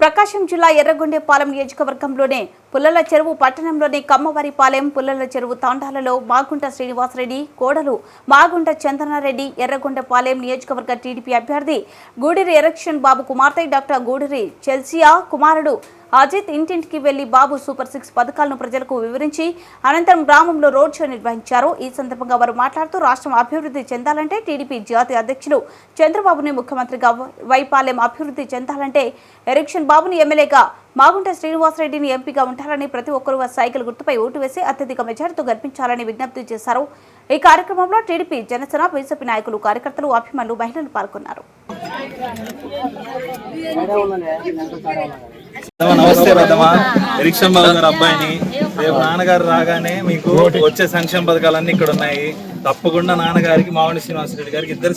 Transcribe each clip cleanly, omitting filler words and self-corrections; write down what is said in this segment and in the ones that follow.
ప్రకాశం జిల్లా ఎర్రగొండపాలెం నియోజకవర్గంలోనే పుల్లల చెరువు పట్టణంలోని కమ్మవారిపాలెం పుల్లల చెరువు తాండాలలో మాగుంట శ్రీనివాసరెడ్డి కోడలు మాగుంట చంద్రనారెడ్డి ఎర్రగొండపాలెం నియోజకవర్గ టీడీపీ అభ్యర్థి గూడిరి ఎరక్షన్ బాబు కుమార్తె డాక్టర్ గూడిరి చెల్సియా కుమారుడు అజిత్ ఇంటింటికి వెళ్లి బాబు సూపర్ 6 పథకాలను ప్రజలకు వివరించి అనంతరం గ్రామంలో రోడ్ షో నిర్వహించారు। ఈ సందర్భంగా వారు మాట్లాడుతూ రాష్ట్రం అభివృద్ధి చెందాలంటే టీడీపీ జాతీయ అధ్యక్షులు చంద్రబాబుని ముఖ్యమంత్రిగా వైపాలెం అభివృద్ధి చెందాలంటే ఎరక్షన్ బాబుని ఎమ్మెల్యేగా మాగుంట శ్రీనివాసరెడ్డిని ఎంపీగా ఉంటారని ప్రతి ఒక్కరూ సైకిల్ గుర్తుపై ఓటు వేసి అత్యధిక మెజారిటీతో గెలిపించాలని విజ్ఞప్తి చేశారు। ఈ కార్యక్రమంలో టీడీపీ జనసేన బీజేపీ నాయకులు కార్యకర్తలు అభిమానులు మహిళలు పాల్గొన్నారు। నమస్తే పెద్దమా, ఎరిక్షన్ బాబు గారు అబ్బాయిని రేపు నాన్నగారు రాగానే మీకు వచ్చే సంక్షేమ పథకాలన్నీ ఇక్కడ ఉన్నాయి। తప్పకుండా నాన్నగారికి మాగుంట శ్రీనివాసరెడ్డి గారికి ఇద్దరు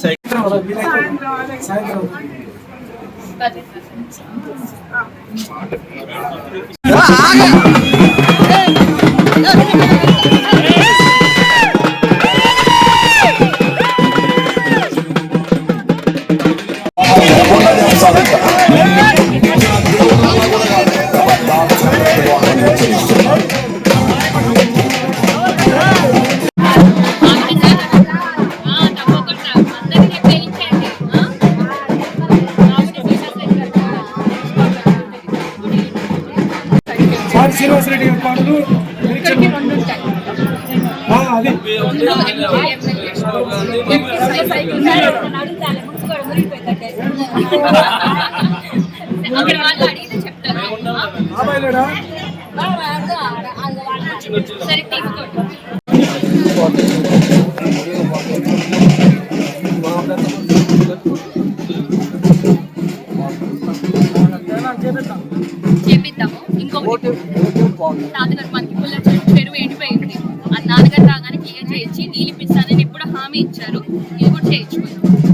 శ్రీనివాసరెడ్డి పాటలు చేపిద్దాము। ఇంకొకటి నాన్నగారు మనకి పుల్ల చెరువు ఎండిపోయింది, ఆ నాన్నగారు రాగానే క్లియర్ చేయించి నీళ్ళు ఇప్పిస్తానని ఇప్పుడు హామీ ఇచ్చారు, ఇది కూడా చేయించుకుందాం।